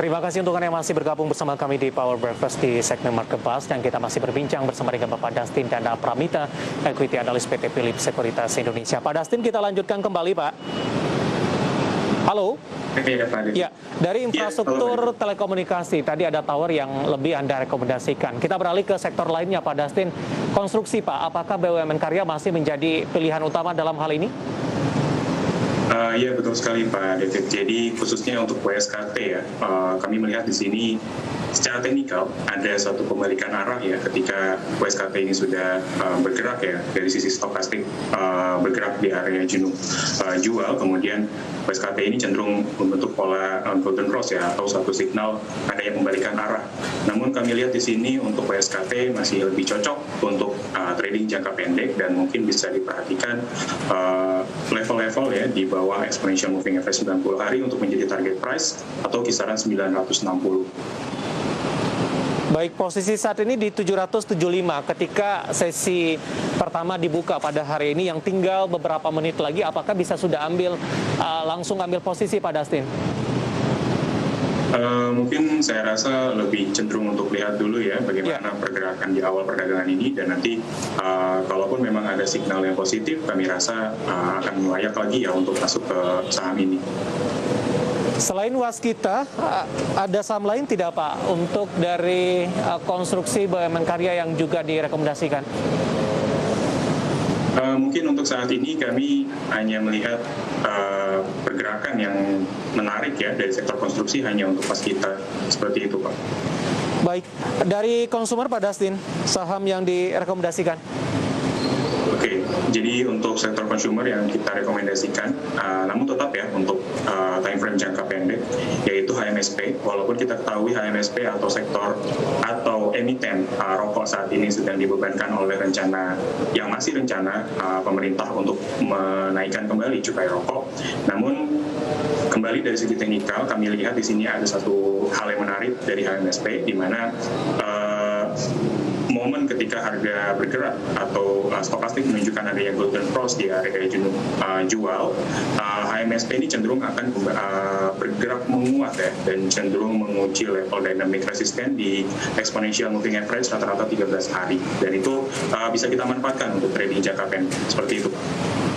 Terima kasih untuk Anda yang masih bergabung bersama kami di Power Breakfast di segmen Market Plus, dan kita masih berbincang bersama dengan Bapak Dustin Dana Pramita, Equity Analyst PT Philips Sekuritas Indonesia. Pak Dustin, kita lanjutkan kembali, Pak. Halo. Ya, dari infrastruktur telekomunikasi, tadi ada tower yang lebih Anda rekomendasikan. Kita beralih ke sektor lainnya, Pak Dustin. Konstruksi, Pak, apakah BUMN Karya masih menjadi pilihan utama dalam hal ini? Ya, betul sekali Pak David. Jadi khususnya untuk WSKT ya, kami melihat di sini secara teknikal ada suatu pembalikan arah ya ketika WSKT ini sudah bergerak ya dari sisi stokastik, bergerak di area jenuh jual, kemudian WSKT ini cenderung membentuk pola golden cross ya, atau suatu signal adanya pembalikan arah. Namun kami lihat di sini untuk WSKT masih lebih cocok untuk trading jangka pendek, dan mungkin bisa diperhatikan level-level ya di bawah exponential moving average 90 hari untuk menjadi target price atau kisaran 960. Baik, posisi saat ini di 775 ketika sesi pertama dibuka pada hari ini, yang tinggal beberapa menit lagi, apakah bisa sudah langsung ambil posisi, Pak Dustin? Mungkin saya rasa lebih cenderung untuk lihat dulu ya bagaimana pergerakan di awal perdagangan ini, dan nanti kalaupun memang ada signal yang positif, kami rasa akan layak lagi ya untuk masuk ke saham ini. Selain Waskita, ada saham lain tidak Pak untuk dari konstruksi BUMN Karya yang juga direkomendasikan? Mungkin untuk saat ini kami hanya melihat pergerakan yang menarik ya dari sektor konstruksi hanya untuk Waskita, seperti itu Pak. Baik, dari konsumer Pak Dustin, saham yang direkomendasikan? Oke, jadi untuk sektor consumer yang kita rekomendasikan, namun tetap ya untuk time frame jangka pendek, yaitu HMSP. Walaupun kita ketahui HMSP atau sektor atau emiten rokok saat ini sedang dibebankan oleh rencana yang masih rencana pemerintah untuk menaikkan kembali cukai rokok. Namun kembali dari segi teknikal, kami lihat di sini ada satu hal yang menarik dari HMSP, di mana momen ketika harga bergerak atau stokastik menunjukkan adanya golden cross di area jenuh jual, HMSP ini cenderung akan bergerak menguat ya, dan cenderung menguji level dynamic resisten di exponential moving average rata-rata 13 hari, dan itu bisa kita manfaatkan untuk trading jangka pendek, seperti itu.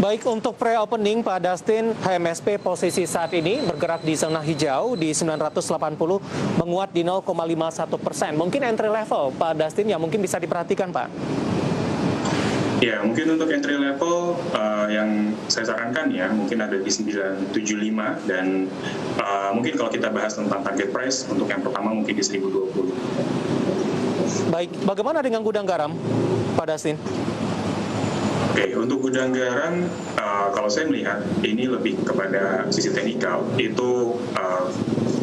Baik, untuk pre-opening Pak Dustin, HMSP posisi saat ini bergerak di zona hijau di 980, menguat di 0,51%. Mungkin entry level Pak Dustin yang mungkin bisa diperhatikan Pak? Ya, mungkin untuk entry level yang saya sarankan ya, mungkin ada di 975, dan mungkin kalau kita bahas tentang target price, untuk yang pertama mungkin di 1020. Baik, bagaimana dengan gudang garam Pak Dustin? Oke, untuk gudang garam, kalau saya melihat ini lebih kepada sisi teknikal, itu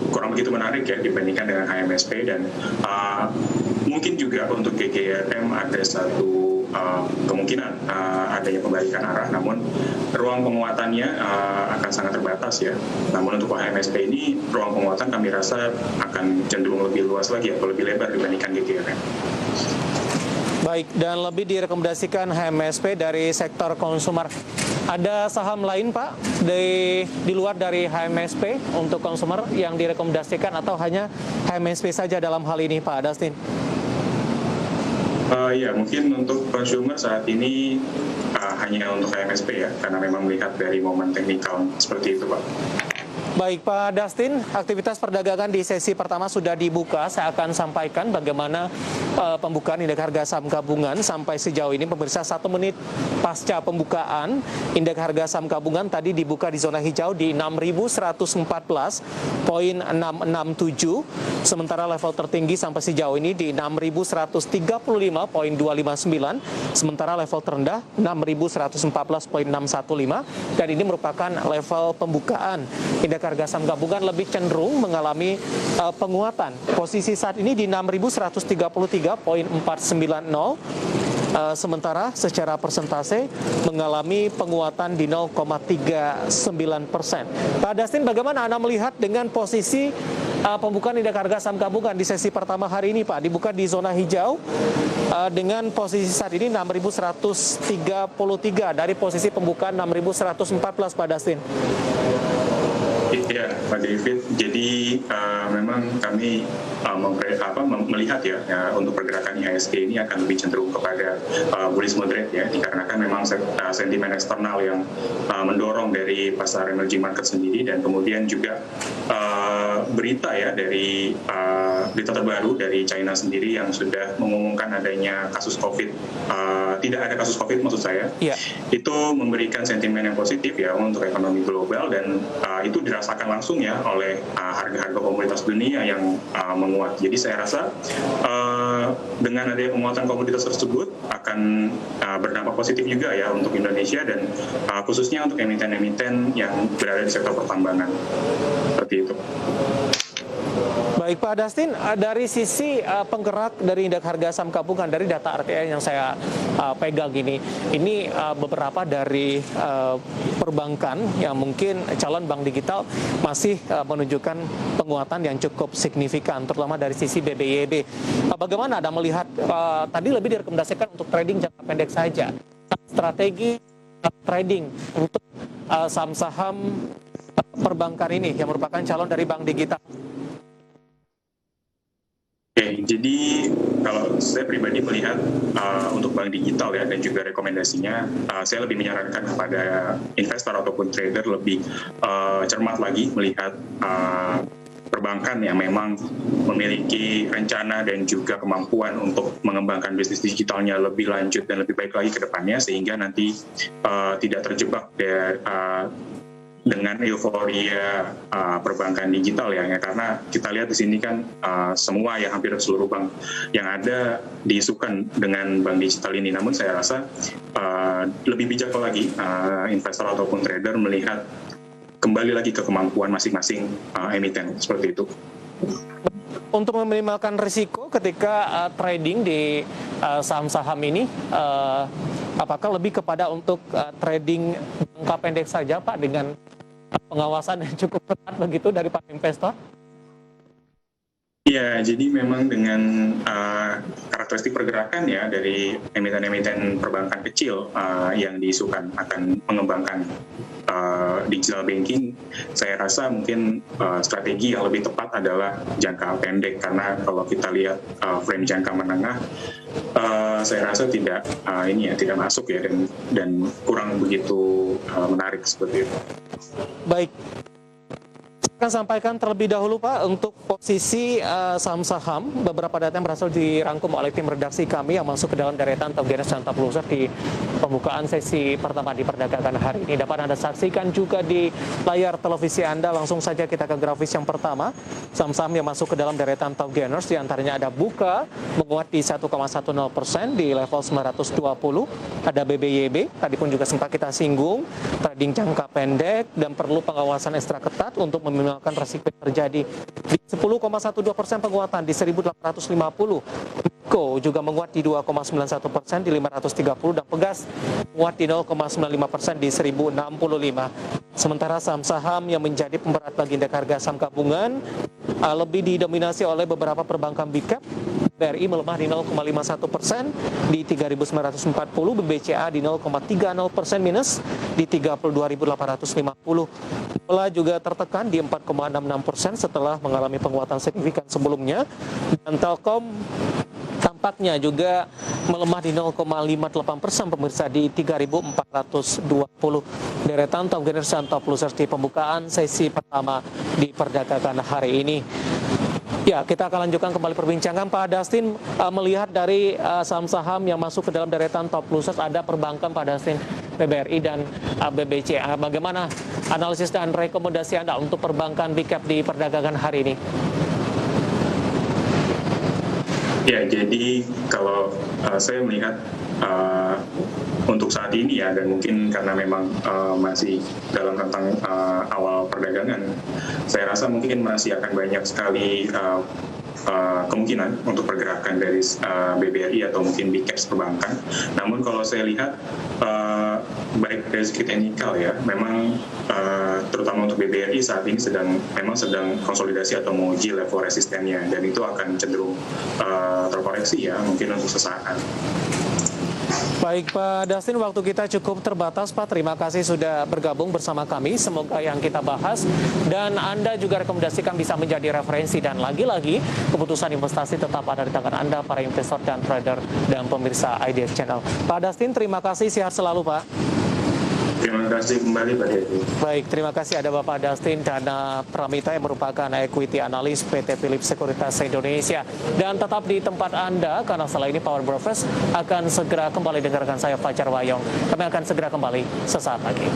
kurang begitu menarik ya dibandingkan dengan HMSP, dan mungkin juga untuk GGRM ada satu kemungkinan adanya pembalikan arah, namun ruang penguatannya akan sangat terbatas ya. Namun untuk HMSP ini, ruang penguatan kami rasa akan cenderung lebih luas lagi atau lebih lebar dibandingkan GGRM. Baik, dan lebih direkomendasikan HMSP dari sektor konsumer. Ada saham lain Pak di luar dari HMSP untuk konsumer yang direkomendasikan, atau hanya HMSP saja dalam hal ini Pak Dustin? Ya, mungkin untuk consumer saat ini hanya untuk HMSP ya, karena memang melihat dari momen teknikal seperti itu Pak. Baik Pak Dustin, aktivitas perdagangan di sesi pertama sudah dibuka. Saya akan sampaikan bagaimana pembukaan indeks harga saham gabungan sampai sejauh ini. Pemirsa, 1 menit pasca pembukaan, indeks harga saham gabungan tadi dibuka di zona hijau di 6.114,667. Sementara level tertinggi sampai sejauh ini di 6.135,259. Sementara level terendah 6.114,615. Dan ini merupakan level pembukaan. Indeks harga saham gabungan lebih cenderung mengalami penguatan. Posisi saat ini di 6.133,490. Sementara secara persentase mengalami penguatan di 0,39%. Pak Dustin, bagaimana Anda melihat dengan posisi pembukaan indeks harga saham gabungan di sesi pertama hari ini Pak? Dibuka di zona hijau dengan posisi saat ini 6.133 dari posisi pembukaan 6.114 Pak Dustin. Ya, Pak David. Jadi memang kami melihat untuk pergerakan IHSG ini akan lebih cenderung kepada bullish moderate ya, dikarenakan memang sentimen eksternal yang mendorong dari pasar emerging market sendiri, dan kemudian juga berita ya dari berita terbaru dari China sendiri yang sudah mengumumkan adanya kasus COVID, tidak ada kasus COVID maksud saya, itu memberikan sentimen yang positif ya untuk ekonomi global, dan itu dirasakan langsung ya oleh harga-harga komoditas dunia yang menguat. Jadi saya rasa dengan adanya penguatan komoditas tersebut akan berdampak positif juga ya untuk Indonesia, dan khususnya untuk emiten-emiten yang berada di sektor pertambangan. Seperti itu. Baik Pak Dustin, dari sisi penggerak dari indeks harga saham gabungan dari data RTI yang saya pegang ini beberapa dari perbankan yang mungkin calon bank digital masih menunjukkan penguatan yang cukup signifikan, terutama dari sisi BBYB. Bagaimana Anda melihat tadi lebih direkomendasikan untuk trading jangka pendek saja, strategi trading untuk saham-saham perbankan ini yang merupakan calon dari bank digital? Oke, jadi kalau saya pribadi melihat untuk bank digital ya, dan juga rekomendasinya, saya lebih menyarankan kepada investor ataupun trader lebih cermat lagi melihat perbankan yang memang memiliki rencana dan juga kemampuan untuk mengembangkan bisnis digitalnya lebih lanjut dan lebih baik lagi ke depannya, sehingga nanti tidak terjebak dengan euforia perbankan digital ya, karena kita lihat di sini kan semua ya, hampir seluruh bank yang ada diisukan dengan bank digital ini. Namun saya rasa lebih bijak lagi investor ataupun trader melihat kembali lagi ke kemampuan masing-masing emiten, seperti itu. Untuk meminimalkan risiko ketika trading di saham-saham ini, apakah lebih kepada untuk trading jangka pendek saja Pak, dengan pengawasan yang cukup ketat begitu dari para investor? Ya, jadi memang dengan karakteristik pergerakan ya dari emiten-emiten perbankan kecil yang diisukan akan mengembangkan digital banking, saya rasa mungkin strategi yang lebih tepat adalah jangka pendek, karena kalau kita lihat frame jangka menengah, saya rasa tidak masuk ya, dan kurang begitu menarik seperti itu. Baik. Akan sampaikan terlebih dahulu Pak untuk posisi saham-saham, beberapa data yang berhasil dirangkum oleh tim redaksi kami yang masuk ke dalam deretan top gainers dan top loser di pembukaan sesi pertama di perdagangan hari ini. Dapat Anda saksikan juga di layar televisi Anda. Langsung saja kita ke grafis yang pertama. Saham-saham yang masuk ke dalam deretan top gainers diantaranya ada Buka menguat di 1,10% di level 920. Ada BBYB, tadi pun juga sempat kita singgung, trading jangka pendek dan perlu pengawasan ekstra ketat untuk meminimalkan resiko yang terjadi. Di 10,12% penguatan di 1.850. Miko juga menguat di 2,91% di 530, dan Pegas menguat di 0,95% di 1065. Sementara saham-saham yang menjadi pemberat bagi indeks harga saham gabungan lebih didominasi oleh beberapa perbankan big cap. BRI melemah di 0,51% di 3.940, BBCA di 0,30% minus di 32.850. Bola juga tertekan di 4,66% setelah mengalami penguatan signifikan sebelumnya, dan Telkom tampaknya juga melemah di 0,58% pemirsa di 3.420. Deretan top gainers dan top losers di pembukaan sesi pertama di perdagangan hari ini. Ya, kita akan lanjutkan kembali perbincangan. Pak Dustin, melihat dari saham-saham yang masuk ke dalam deretan top losers, ada perbankan Pak Dustin, BBRI dan BBCA. Bagaimana analisis dan rekomendasi Anda untuk perbankan big cap di perdagangan hari ini? Ya, jadi kalau saya melihat untuk saat ini ya, dan mungkin karena memang masih dalam rentang awal perdagangan, saya rasa mungkin masih akan banyak sekali kemungkinan untuk pergerakan dari BBRI atau mungkin big caps perbankan. Namun kalau saya lihat baik dari segi teknikal ya, memang terutama untuk BBRI saat ini sedang konsolidasi atau menguji level resistennya, dan itu akan cenderung terkoreksi ya, mungkin untuk sesaat. Baik Pak Dastin, waktu kita cukup terbatas Pak. Terima kasih sudah bergabung bersama kami. Semoga yang kita bahas dan Anda juga rekomendasikan bisa menjadi referensi. Dan lagi-lagi, keputusan investasi tetap ada di tangan Anda, para investor dan trader dan pemirsa IDX Channel. Pak Dastin, terima kasih. Sehat selalu Pak. Terima kasih kembali Pak Devi. Baik, terima kasih ada Bapak Dastin Dana Pramita yang merupakan equity analis PT Philips Sekuritas Indonesia. Dan tetap di tempat Anda, karena setelah ini Power Breakfast akan segera kembali. Dengarkan saya Fajar Wayong. Kami akan segera kembali sesaat lagi.